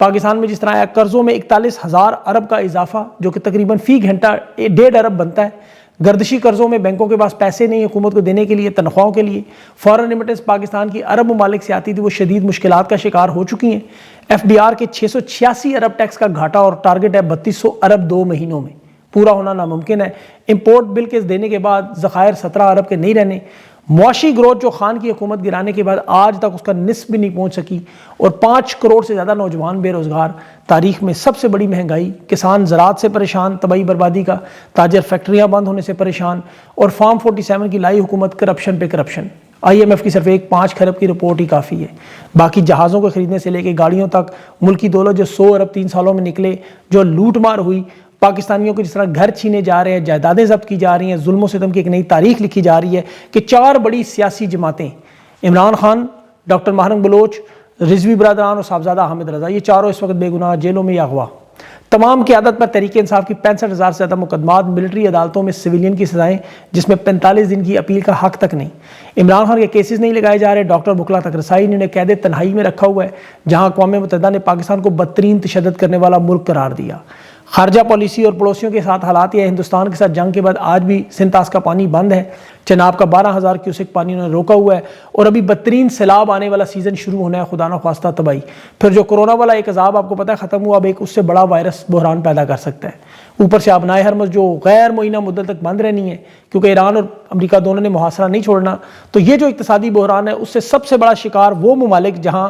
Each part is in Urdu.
پاکستان میں جس طرح آیا قرضوں میں 41,000 ارب کا اضافہ جو کہ تقریباً فی گھنٹہ 1.5 ارب بنتا ہے۔ گردشی قرضوں میں بینکوں کے پاس پیسے نہیں حکومت کو دینے کے لیے، تنخواہوں کے لیے۔ فارن ریمیٹنس پاکستان کی عرب ممالک سے آتی تھی، وہ شدید مشکلات کا شکار ہو چکی ہیں۔ ایف ڈی آر کے 686 ارب ٹیکس کا گھاٹا اور ٹارگٹ ہے 3200 ارب 2 مہینوں میں، پورا ہونا ناممکن ہے۔ امپورٹ بل کے دینے کے بعد ذخائر 17 ارب کے نہیں رہنے۔ معاشی گروتھ جو خان کی حکومت گرانے کے بعد آج تک اس کا نصف بھی نہیں پہنچ سکی، اور 5 کروڑ سے زیادہ نوجوان بے روزگار۔ تاریخ میں سب سے بڑی مہنگائی، کسان زراعت سے پریشان، تباہی بربادی کا، تاجر فیکٹریاں بند ہونے سے پریشان، اور فارم 47 کی لائی حکومت کرپشن پہ کرپشن۔ آئی ایم ایف کی صرف ایک 5 کھرب کی رپورٹ ہی کافی ہے۔ باقی جہازوں کو خریدنے سے لے کے گاڑیوں تک، ملکی دولت جو 100 ارب 3 سالوں میں نکلے، جو لوٹ مار ہوئی، پاکستانیوں کو جس طرح گھر چھینے جا رہے ہیں، جائیدادیں ضبط کی جا رہی ہیں، ظلم و ستم کی ایک نئی تاریخ لکھی جا رہی ہے کہ 4 بڑی سیاسی جماعتیں، عمران خان، ڈاکٹر ماہرنگ بلوچ، رضوی برادران اور صاحبزادہ حامد رضا، یہ چاروں اس وقت بے گناہ جیلوں میں یا اغوا۔ تمام قیادت پر تحریک انصاف کی 65,000 سے زیادہ مقدمات، ملٹری عدالتوں میں سویلین کی سزائیں جس میں 45 دن کی اپیل کا حق تک نہیں۔ عمران خان کے کیسز نہیں لگائے جا رہے، ڈاکٹر بکلا تک رسائی، انہیں قید تنہائی میں رکھا ہوا ہے جہاں اقوام متحدہ نے پاکستان کو بدترین تشدد کرنے والا ملک قرار دیا۔ خارجہ پالیسی اور پڑوسیوں کے ساتھ حالات یہ ہندوستان کے ساتھ جنگ کے بعد آج بھی سنتاس کا پانی بند ہے۔ چناب کا 12,000 کیوسک پانی انہوں نے روکا ہوا ہے، اور ابھی بدترین سیلاب آنے والا سیزن شروع ہونا ہے، خدا نخواستہ تباہی۔ پھر جو کورونا والا ایک عذاب آپ کو پتہ ہے ختم ہوا، اب ایک اس سے بڑا وائرس بحران پیدا کر سکتا ہے۔ اوپر سے آبنائے ہرمز جو غیر معینہ مدت تک بند رہنی ہے کیونکہ ایران اور امریکہ دونوں نے محاصرہ نہیں چھوڑنا۔ تو یہ جو اقتصادی بحران ہے اس سے سب سے بڑا شکار وہ ممالک جہاں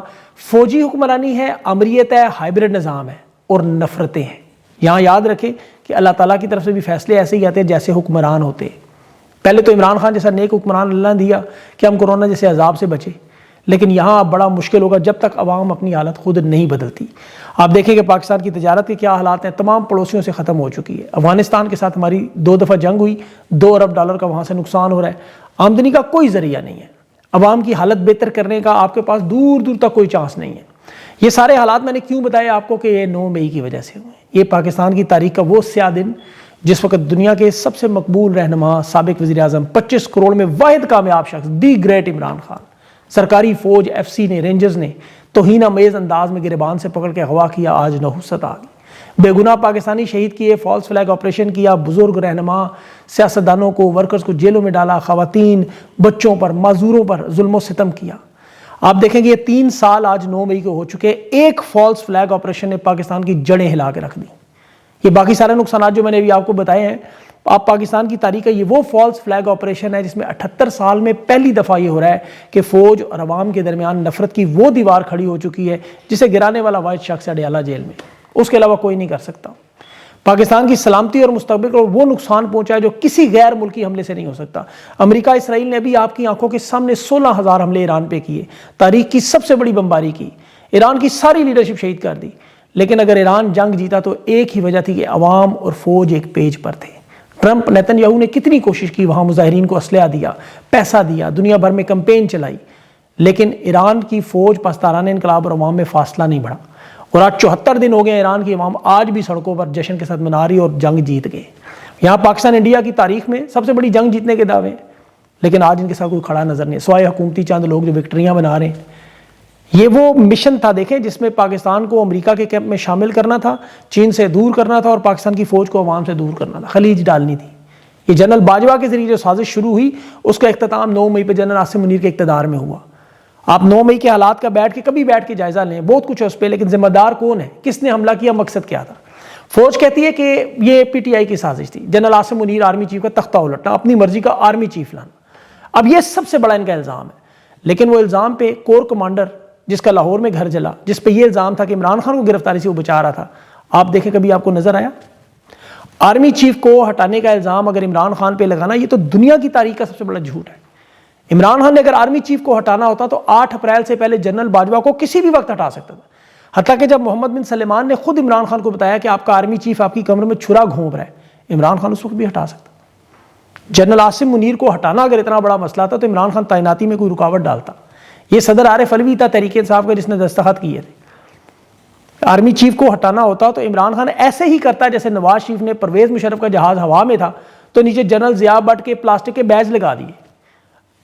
فوجی حکمرانی ہے، امریت ہے، ہائبرڈ نظام ہے اور نفرتیں ہیں۔ یہاں یاد رکھیں کہ اللہ تعالیٰ کی طرف سے بھی فیصلے ایسے ہی آتے ہیں جیسے حکمران ہوتے ہیں۔ پہلے تو عمران خان جیسا نیک حکمران اللہ نے دیا کہ ہم کورونا جیسے عذاب سے بچے، لیکن یہاں اب بڑا مشکل ہوگا جب تک عوام اپنی حالت خود نہیں بدلتی۔ آپ دیکھیں کہ پاکستان کی تجارت کے کیا حالات ہیں، تمام پڑوسیوں سے ختم ہو چکی ہے۔ افغانستان کے ساتھ ہماری 2 دفعہ جنگ ہوئی، 2 ارب ڈالر کا وہاں سے نقصان ہو رہا ہے، آمدنی کا کوئی ذریعہ نہیں ہے، عوام کی حالت بہتر کرنے کا آپ کے پاس دور دور تک کوئی چانس نہیں ہے۔ یہ سارے حالات میں نے کیوں بتایا آپ کو کہ یہ 9 مئی کی وجہ سے ہوئے۔ یہ پاکستان کی تاریخ کا وہ سیاہ دن جس وقت دنیا کے سب سے مقبول رہنما، سابق وزیر اعظم، 25 کروڑ میں واحد کامیاب شخص، دی گریٹ عمران خان، سرکاری فوج ایف سی نے، رینجرز نے توہین آمیز انداز میں گریبان سے پکڑ کے اغوا کیا، آج نحوست آ گئی۔ بے گناہ پاکستانی شہید کیے، فالس فلیگ آپریشن کیا، بزرگ رہنما، سیاستدانوں کو، ورکرز کو جیلوں میں ڈالا، خواتین، بچوں پر، معذوروں پر ظلم و ستم کیا۔ آپ دیکھیں گے یہ 3 سال آج 9 مئی کو ہو چکے، ایک فالس فلیگ آپریشن نے پاکستان کی جڑیں ہلا کے رکھ دی۔ یہ باقی سارے نقصانات جو میں نے ابھی آپ کو بتائے ہیں، آپ پاکستان کی تاریخ کا یہ وہ فالس فلیگ آپریشن ہے جس میں 78 سال میں پہلی دفعہ یہ ہو رہا ہے کہ فوج اور عوام کے درمیان نفرت کی وہ دیوار کھڑی ہو چکی ہے جسے گرانے والا واحد شخص ہے اڈیالہ جیل میں، اس کے علاوہ کوئی نہیں کر سکتا۔ پاکستان کی سلامتی اور مستقبل کو وہ نقصان پہنچا ہے جو کسی غیر ملکی حملے سے نہیں ہو سکتا۔ امریکہ اسرائیل نے بھی آپ کی آنکھوں کے سامنے 16,000 حملے ایران پہ کیے، تاریخ کی سب سے بڑی بمباری کی، ایران کی ساری لیڈرشپ شہید کر دی۔ لیکن اگر ایران جنگ جیتا تو ایک ہی وجہ تھی کہ عوام اور فوج ایک پیج پر تھے۔ ٹرمپ، نیتن یاہو نے کتنی کوشش کی، وہاں مظاہرین کو اسلحہ دیا، پیسہ دیا، دنیا بھر میں کمپین چلائی، لیکن ایران کی فوج پاسداران انقلاب اور عوام میں فاصلہ نہیں بڑھا۔ اور آج 74 دن ہو گئے ایران کی عوام آج بھی سڑکوں پر جشن کے ساتھ منا رہی اور جنگ جیت گئے۔ یہاں پاکستان انڈیا کی تاریخ میں سب سے بڑی جنگ جیتنے کے دعوے ہیں، لیکن آج ان کے ساتھ کوئی کھڑا نظر نہیں، سوائے حکومتی چند لوگ جو وکٹریاں بنا رہے ہیں۔ یہ وہ مشن تھا دیکھیں جس میں پاکستان کو امریکہ کے کیمپ میں شامل کرنا تھا، چین سے دور کرنا تھا اور پاکستان کی فوج کو عوام سے دور کرنا تھا، خلیج ڈالنی تھی۔ یہ جنرل باجوہ کے ذریعے جو سازش شروع ہوئی اس کا اختتام 9 مئی پہ جنرل عاصم منیر کے اقتدار میں ہوا۔ آپ 9 مئی کے حالات کا کبھی بیٹھ کے جائزہ لیں، بہت کچھ ہے اس پہ، لیکن ذمہ دار کون ہے، کس نے حملہ کیا، مقصد کیا تھا؟ فوج کہتی ہے کہ یہ پی ٹی آئی کی سازش تھی، general Asim Munir army chief کا تختہ الٹنا، اپنی مرضی کا آرمی چیف لانا۔ اب یہ سب سے بڑا ان کا الزام ہے، لیکن وہ الزام پہ کور کمانڈر جس کا لاہور میں گھر جلا، جس پہ یہ الزام تھا کہ عمران خان کو گرفتاری سے وہ بچا رہا تھا، آپ دیکھیں کبھی آپ کو نظر آیا؟ آرمی چیف کو ہٹانے کا الزام اگر عمران خان پہ لگانا، یہ تو دنیا کی تاریخ کا سب سے بڑا جھوٹ ہے۔ عمران خان نے اگر آرمی چیف کو ہٹانا ہوتا تو 8 اپریل سے پہلے جنرل باجوہ کو کسی بھی وقت ہٹا سکتا تھا، حتیٰ کہ جب محمد بن سلیمان نے خود عمران خان کو بتایا کہ آپ کا آرمی چیف آپ کی کمر میں چھرا گھونپ رہا ہے، عمران خان اس وقت بھی ہٹا سکتا۔ جنرل عاصم منیر کو ہٹانا اگر اتنا بڑا مسئلہ تھا تو عمران خان تعیناتی میں کوئی رکاوٹ ڈالتا۔ یہ صدر عارف علوی تھا تحریک انصاف کا جس نے دستخط کیے تھے۔ آرمی چیف کو ہٹانا ہوتا تو عمران خان ایسے ہی کرتا جیسے نواز شریف نے پرویز مشرف کا جہاز ہوا میں تھا تو نیچے جنرل ضیاء بٹ کے پلاسٹک کے بیج لگا دیے۔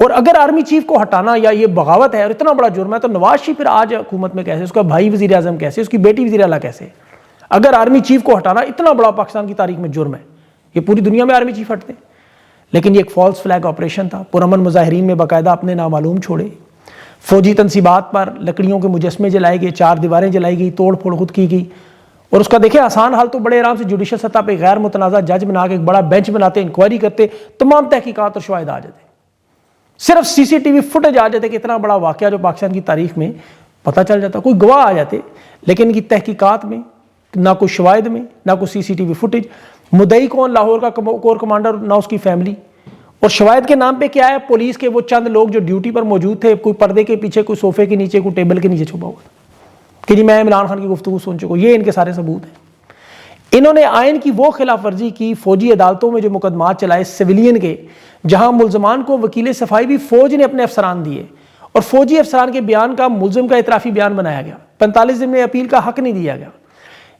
اور اگر آرمی چیف کو ہٹانا یا یہ بغاوت ہے اور اتنا بڑا جرم ہے تو نواز شریف پھر آج حکومت میں کیسے, اس کا بھائی وزیر اعظم کیسے, اس کی بیٹی وزیر اعلیٰ کیسے؟ اگر آرمی چیف کو ہٹانا اتنا بڑا پاکستان کی تاریخ میں جرم ہے, یہ پوری دنیا میں آرمی چیف ہٹتے ہیں, لیکن یہ ایک فالس فلیگ آپریشن تھا. پرامن مظاہرین میں باقاعدہ اپنے نامعلوم چھوڑے, فوجی تنصیبات پر لکڑیوں کے مجسمے جلائے گئے, 4 دیواریں جلائی گئی, توڑ پھوڑ خود کی گئی. اور اس کا دیکھیں آسان حال تو بڑے آرام سے جوڈیشل سطح پہ غیر متنازع جج بنا کے ایک بڑا بینچ بناتے, انکوائری کرتے, تمام تحقیقات اور شواہد آ جاتے, صرف سی سی ٹی وی فوٹیج آ جاتے کہ اتنا بڑا واقعہ جو پاکستان کی تاریخ میں پتہ چل جاتا, کوئی گواہ آ جاتے, لیکن ان کی تحقیقات میں نہ کوئی شواہد میں نہ کوئی سی سی ٹی وی فوٹیج. مدعی کون؟ لاہور کا کور کمانڈر, نہ اس کی فیملی. اور شواہد کے نام پہ کیا ہے؟ پولیس کے وہ چند لوگ جو ڈیوٹی پر موجود تھے, کوئی پردے کے پیچھے, کوئی صوفے کے نیچے, کوئی ٹیبل کے نیچے چھپا ہوا تھا کہ جی میں عمران خان کی گفتگو سن چکا. یہ ان کے سارے ثبوت ہیں. انہوں نے آئین کی وہ خلاف ورزی کی, فوجی عدالتوں میں جو مقدمات چلائے سویلین کے, جہاں ملزمان کو وکیل صفائی بھی فوج نے اپنے افسران دیے, اور فوجی افسران کے بیان کا ملزم کا اعترافی بیان بنایا گیا, 45 دن میں اپیل کا حق نہیں دیا گیا.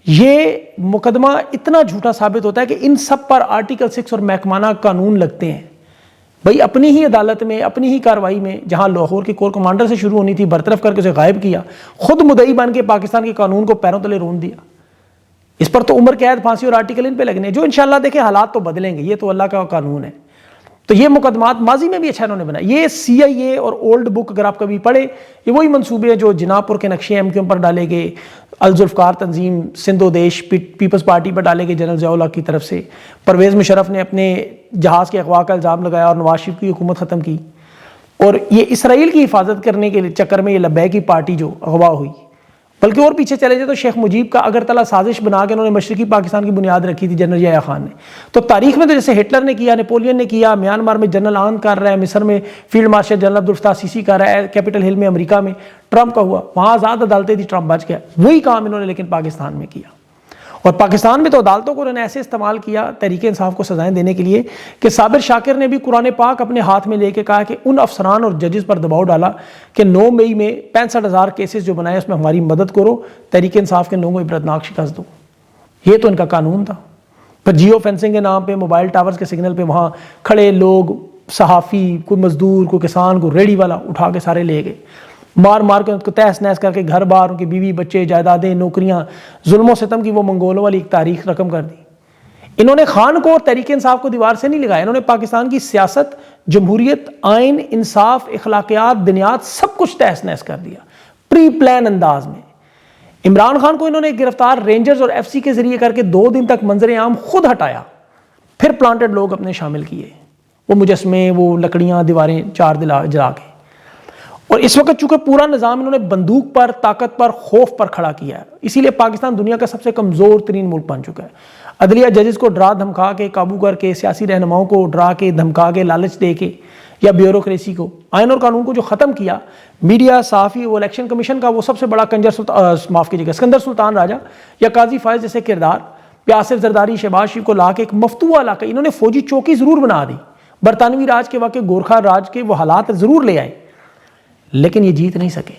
یہ مقدمہ اتنا جھوٹا ثابت ہوتا ہے کہ ان سب پر آرٹیکل 6 اور محکمانہ قانون لگتے ہیں. بھئی اپنی ہی عدالت میں, اپنی ہی کارروائی میں, جہاں لاہور کے کور کمانڈر سے شروع ہونی تھی, برطرف کر کے اسے غائب کیا, خود مدعی بن کے پاکستان کے قانون کو پیروں تلے رون دیا. اس پر تو عمر قید, پھانسی اور آرٹیکل ان پہ لگنے, جو انشاءاللہ دیکھیں حالات تو بدلیں گے, یہ تو اللہ کا قانون ہے. تو یہ مقدمات ماضی میں بھی اچھا انہوں نے بنایا. یہ سی آئی اے اور اولڈ بک اگر آپ کبھی پڑھیں, یہ وہی منصوبے ہیں جو جناح پور کے نقشے ایم کیو ایم پر ڈالے گئے, الذوالفقار تنظیم سندھ و دیش پیپلز پارٹی پر ڈالے گئے جنرل ضیاء الحق کی طرف سے. پرویز مشرف نے اپنے جہاز کے اغوا کا الزام لگایا اور نواز شریف کی حکومت ختم کی. اور یہ اسرائیل کی حفاظت کرنے کے چکر میں یہ لبیک کی پارٹی جو اغوا ہوئی, بلکہ اور پیچھے چلے جائے تو شیخ مجیب کا اگرتلہ سازش بنا کے انہوں نے مشرقی پاکستان کی بنیاد رکھی تھی جنرل یحییٰ خان نے. تو تاریخ میں تو جیسے ہٹلر نے کیا, نیپولین نے کیا, میانمار میں جنرل آن کر رہا ہے, مصر میں فیلڈ مارشل جنرل عبدالفتاح سیسی کر رہا ہے, کیپٹل ہل میں امریکہ میں ٹرمپ کا ہوا, وہاں آزاد عدالتیں تھی, ٹرمپ بچ گیا. وہی کام انہوں نے لیکن پاکستان میں کیا. اور پاکستان میں تو عدالتوں کو انہوں نے ایسے استعمال کیا تحریک انصاف کو سزائیں دینے کے لیے کہ صابر شاکر نے بھی قرآن پاک اپنے ہاتھ میں لے کے کہا کہ ان افسران اور ججز پر دباؤ ڈالا کہ 9 مئی میں 65,000 کیسز جو بنائے اس میں ہماری مدد کرو, تحریک انصاف کے لوگوں کو عبرتناک شکست دو. یہ تو ان کا قانون تھا. پھر جیو فینسنگ کے نام پہ, موبائل ٹاورز کے سگنل پہ وہاں کھڑے لوگ, صحافی, کوئی مزدور, کوئی کسان, کوئی ریڑھی والا, اٹھا کے سارے لے گئے, مار مار کے ان کو تہس نہس کر کے گھر بار, ان کی بیوی بچے, جائیدادیں, نوکریاں, ظلم و ستم کی وہ منگولوں والی ایک تاریخ رقم کر دی. انہوں نے خان کو اور تحریک انصاف کو دیوار سے نہیں لگایا, انہوں نے پاکستان کی سیاست, جمہوریت, آئین, انصاف, اخلاقیات, بنیاد سب کچھ تہس نہس کر دیا پری پلان انداز میں. عمران خان کو انہوں نے گرفتار رینجرز اور ایف سی کے ذریعے کر کے 2 دن تک منظر عام خود ہٹایا, پھر پلانٹڈ لوگ اپنے شامل کیے, وہ مجسمے, وہ لکڑیاں, دیواریں 4 جلا کے. اور اس وقت چونکہ پورا نظام انہوں نے بندوق پر, طاقت پر, خوف پر کھڑا کیا ہے, اسی لیے پاکستان دنیا کا سب سے کمزور ترین ملک بن چکا ہے. عدلیہ ججز کو ڈرا دھمکا کے, قابو کر کے, سیاسی رہنماؤں کو ڈرا کے, دھمکا کے, لالچ دے کے, یا بیوروکریسی کو, آئین اور قانون کو جو ختم کیا, میڈیا, صحافی, وہ الیکشن کمیشن کا وہ سب سے بڑا کنجر معاف کیجیے گا اسکندر سلطان راجہ یا قاضی فائز جیسے کردار, یا آصف زرداری, شہباز شریف کو لا کے ایک مفتوحہ علاقہ انہوں نے فوجی چوکی ضرور بنا دی. برطانوی راج کے واقع گورکھا راج کے وہ حالات ضرور لے آئے, لیکن یہ جیت نہیں سکے.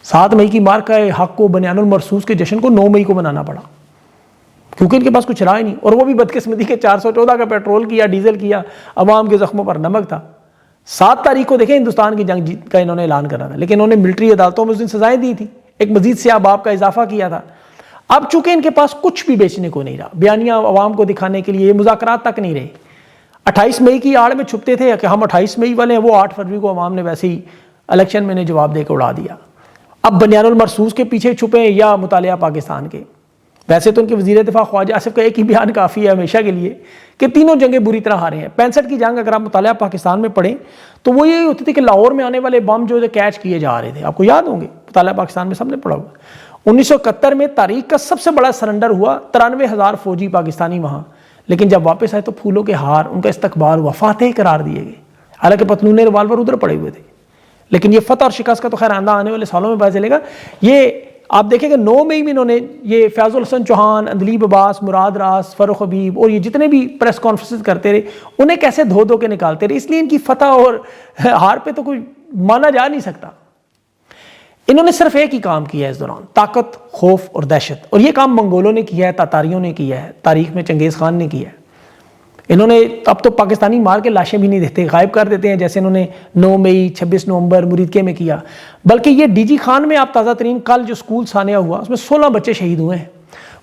7 مئی کی مارکہ حق کو, بنیان المرصوص کے جشن کو 9 مئی کو منانا پڑا, کیونکہ ان کے پاس کچھ رائے نہیں, اور وہ بھی بدقسمتی کے 414 کا پیٹرول کیا, ڈیزل کیا, عوام کے زخموں پر نمک تھا. 7 تاریخ کو دیکھیں ہندوستان کی جنگ کا انہوں نے اعلان کرنا تھا, لیکن انہوں نے ملٹری عدالتوں میں اس دن سزائیں دی تھی, ایک مزید سیاہ باب کا اضافہ کیا تھا. اب چونکہ ان کے پاس کچھ بھی بیچنے کو نہیں رہا, بیانیہ عوام کو دکھانے کے لیے مذاکرات تک نہیں رہے. 28 مئی کی آڑ میں چھپتے تھے کہ ہم 28 مئی والے ہیں, وہ 8 فروری کو عوام نے ویسے ہی الیکشن میں نے جواب دے کے اڑا دیا. اب بنیان المرصوص کے پیچھے چھپے یا مطالعہ پاکستان کے. ویسے تو ان کے وزیر دفاع خواجہ آصف کا ایک ہی بیان کافی ہے ہمیشہ کے لیے کہ تینوں جنگیں بری طرح ہارے ہیں. 65 کی جنگ اگر آپ مطالعہ پاکستان میں پڑھیں تو وہ یہی ہوتی تھی کہ لاہور میں آنے والے بم جو کیچ کیے جا رہے تھے, آپ کو یاد ہوں گے, مطالعہ پاکستان میں سب نے پڑھا ہوا. 1971 میں تاریخ کا سب سے بڑا سرنڈر ہوا, 93,000 فوجی پاکستانی وہاں, لیکن جب واپس آئے تو پھولوں کے ہار, ان کا استقبال ہوا, فاتح قرار دیے گئے. حالانکہ پتلون ریوالور ادھر پڑے ہوئے تھے, لیکن یہ فتح اور شکست کا تو خیر آندہ آنے والے سالوں میں پتہ چلے گا. یہ آپ دیکھیں کہ 9 مئی میں انہوں نے یہ فیاض الحسن چوہان, اندلیب عباس, مراد راس, فاروق حبیب اور یہ جتنے بھی پریس کانفرنسز کرتے رہے, انہیں کیسے دھو دھو کے نکالتے رہے. اس لیے ان کی فتح اور ہار پہ تو کوئی مانا جا نہیں سکتا. انہوں نے صرف ایک ہی کام کیا ہے اس دوران, طاقت, خوف اور دہشت, اور یہ کام منگولوں نے کیا ہے, تاتاریوں نے کیا ہے, تاریخ میں چنگیز خان نے کیا ہے. انہوں نے اب تو پاکستانی مار کے لاشیں بھی نہیں دیتے، غائب کر دیتے ہیں، جیسے انہوں نے 9 مئی 26 نومبر مریدکے میں کیا۔ بلکہ یہ ڈی جی خان میں آپ تازہ ترین کل جو سکول سانیہ ہوا اس میں 16 بچے شہید ہوئے ہیں۔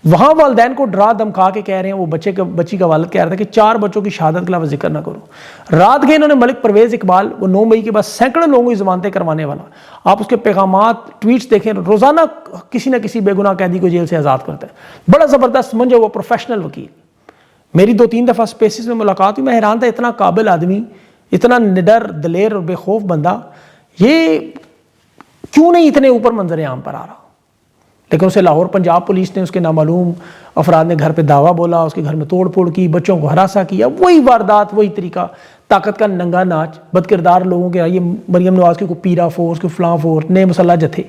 وہاں والدین کو ڈرا دمکا کے کہہ رہے ہیں، وہ بچی کا والد کہہ رہا تھا کہ 4 بچوں کی شہادت کے علاوہ ذکر نہ کرو۔ رات گئے انہوں نے ملک پرویز اقبال، وہ 9 مئی کے بعد سینکڑوں لوگوں کی ضمانتیں کروانے والا، آپ اس کے پیغامات ٹویٹس دیکھیں، روزانہ کسی نہ کسی بے گناہ قیدی کو جیل سے آزاد کرتا ہے، بڑا زبردست منجا ہوا پروفیشنل وکیل۔ میری 2-3 دفعہ سپیسز میں ملاقات ہوئی، میں حیران تھا اتنا قابل آدمی، اتنا نڈر دلیر اور بے خوف بندہ، یہ کیوں نہیں اتنے اوپر منظر عام پر آ رہا؟ لیکن اسے لاہور پنجاب پولیس نے اس کے نامعلوم افراد نے گھر پہ دعویٰ بولا، اس کے گھر میں توڑ پھوڑ کی، بچوں کو ہراساں کیا، وہی واردات، وہی طریقہ، طاقت کا ننگا ناچ، بد کردار لوگوں کے، یہ مریم نواز کے کو پیرا فورس، کو فلاں فورس، نئے مسلح جتھے۔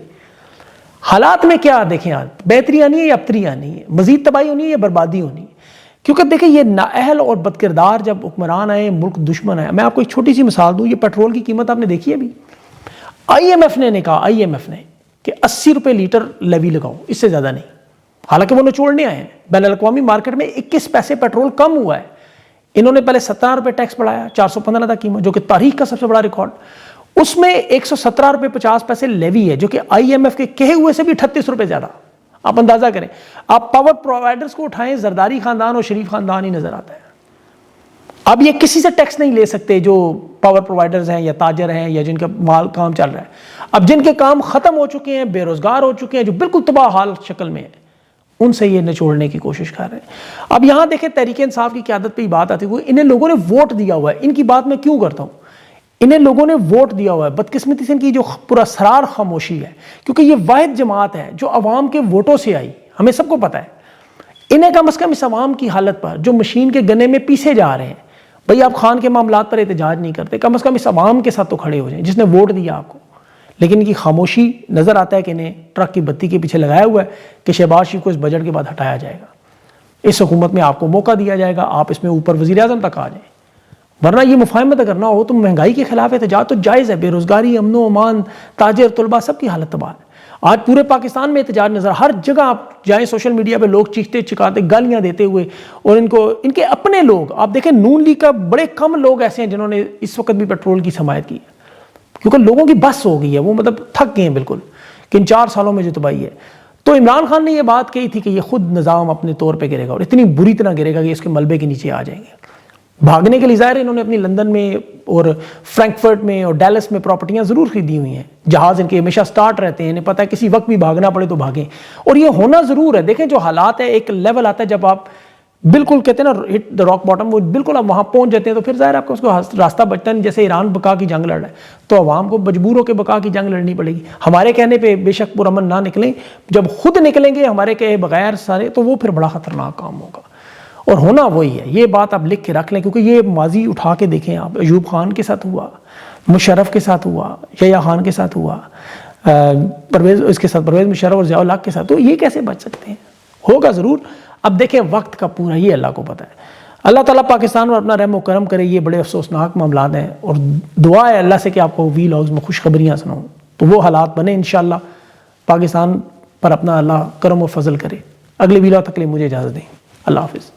حالات میں کیا دیکھیں آج، بہتری آنی ہے یا ابتری آنی ہے، مزید تباہی ہونی ہے یا بربادی ہونی ہے؟ کیونکہ دیکھیں یہ نااہل اور بد کردار جب حکمران آئے، ملک دشمن آئے۔ میں آپ کو ایک چھوٹی سی مثال دوں، یہ پیٹرول کی قیمت آپ نے دیکھی ہے ابھی، آئی ایم ایف نے کہا، آئی ایم ایف نے کہ 80 روپے لیٹر لیوی لگاؤ، اس سے زیادہ نہیں، حالانکہ وہ نچوڑنے آئے ہیں۔ بین الاقوامی مارکیٹ میں 21 پیسے پیٹرول کم ہوا ہے، انہوں نے پہلے 17 روپے ٹیکس بڑھایا، 415 تک قیمت، جو کہ تاریخ کا سب سے بڑا ریکارڈ، اس میں 117 روپے 50 پیسے لیوی ہے، جو کہ آئی ایم ایف کے کہے ہوئے سے بھی 38 روپے زیادہ۔ آپ اندازہ کریں، آپ پاور پرووائڈرز کو اٹھائیں، زرداری خاندان اور شریف خاندان ہی نظر آتا ہے۔ اب یہ کسی سے ٹیکس نہیں لے سکتے جو پاور پرووائڈرز ہیں یا تاجر ہیں یا جن کا مال کام چل رہا ہے۔ اب جن کے کام ختم ہو چکے ہیں، بے روزگار ہو چکے ہیں، جو بالکل تباہ حال شکل میں ہیں، ان سے یہ نچوڑنے کی کوشش کر رہے ہیں۔ اب یہاں دیکھیں تحریک انصاف کی قیادت پہ ہی بات آتی ہے، انہیں لوگوں نے ووٹ دیا ہوا ہے، ان کی بات میں کیوں کرتا ہوں، انہیں لوگوں نے ووٹ دیا ہوا ہے، بدقسمتی سے ان کی جو پورا سرار خاموشی ہے، کیونکہ یہ واحد جماعت ہے جو عوام کے ووٹوں سے آئی، ہمیں سب کو پتہ ہے۔ انہیں کم از کم اس عوام کی حالت پر جو مشین کے گنے میں پیسے جا رہے ہیں، بھئی آپ خان کے معاملات پر احتجاج نہیں کرتے، کم از کم اس عوام کے ساتھ تو کھڑے ہو جائیں جس نے ووٹ دیا آپ کو۔ لیکن ان کی خاموشی نظر آتا ہے کہ انہیں ٹرک کی بتی کے پیچھے لگایا ہوا ہے کہ شہباز شریف کو اس بجٹ کے بعد ہٹایا جائے گا، اس حکومت میں آپ کو موقع دیا جائے گا، آپ اس میں اوپر وزیر اعظم تک آ جائیں۔ ورنہ یہ مفاہمت اگر نہ ہو تو مہنگائی کے خلاف احتجاج تو جائز ہے، بے روزگاری، امن و امان، تاجر، طلباء، سب کی حالت تباہ ہے۔ آج پورے پاکستان میں احتجاج نظر، ہر جگہ آپ جائیں سوشل میڈیا پہ لوگ چیختے چکاتے گالیاں دیتے ہوئے، اور ان کے اپنے لوگ، آپ دیکھیں نون لیگ کا بڑے کم لوگ ایسے ہیں جنہوں نے اس وقت بھی پیٹرول کی حمایت کی ہے، کیونکہ لوگوں کی بس ہو گئی ہے، وہ مطلب تھک گئے ہیں بالکل کہ ان 4 سالوں میں جو تباہی ہے۔ تو عمران خان نے یہ بات کہی تھی کہ یہ خود نظام اپنے طور پہ گرے گا، اور اتنی بری طرح گرے گا کہ اس کے ملبے کے نیچے آ جائیں گے۔ بھاگنے کے لیے ظاہر انہوں نے اپنی لندن میں اور فرینکفرٹ میں اور ڈیلس میں پراپرٹیاں ضرور خریدی ہوئی ہیں، جہاز ان کے ہمیشہ سٹارٹ رہتے ہیں، انہیں پتہ ہے کسی وقت بھی بھاگنا پڑے تو بھاگیں، اور یہ ہونا ضرور ہے۔ دیکھیں جو حالات ہے، ایک لیول آتا ہے جب آپ بالکل کہتے ہیں نا ہٹ دا راک باٹم، وہ بالکل آپ وہاں پہنچ جاتے ہیں تو پھر ظاہر آپ کو اس کو راستہ بچتا نہیں، جیسے ایران بقا کی جنگ لڑ رہا ہے تو عوام کو مجبور ہو کے بقا کی جنگ لڑنی پڑے گی۔ ہمارے کہنے پہ بے شک پرامن نہ نکلیں، جب خود نکلیں گے ہمارے کہے بغیر سارے، تو وہ پھر بڑا خطرناک کام ہوگا، اور ہونا وہی ہے۔ یہ بات آپ لکھ کے رکھ لیں، کیونکہ یہ ماضی اٹھا کے دیکھیں آپ، ایوب خان کے ساتھ ہوا، مشرف کے ساتھ ہوا، یحییٰ خان کے ساتھ ہوا، اس کے ساتھ پرویز مشرف اور ضیاء الحق کے ساتھ، تو یہ کیسے بچ سکتے ہیں؟ ہوگا ضرور۔ اب دیکھیں وقت کا پورا یہ اللہ کو پتہ ہے۔ اللہ تعالیٰ پاکستان میں اپنا رحم و کرم کرے، یہ بڑے افسوسناک معاملات ہیں، اور دعا ہے اللہ سے کہ آپ کو وی لاگز میں خوشخبریاں سناؤں تو وہ حالات بنے انشاءاللہ، پاکستان پر اپنا اللہ کرم و فضل کرے۔ اگلے وی لاگ تک کے لیے مجھے اجازت دیں، اللہ حافظ۔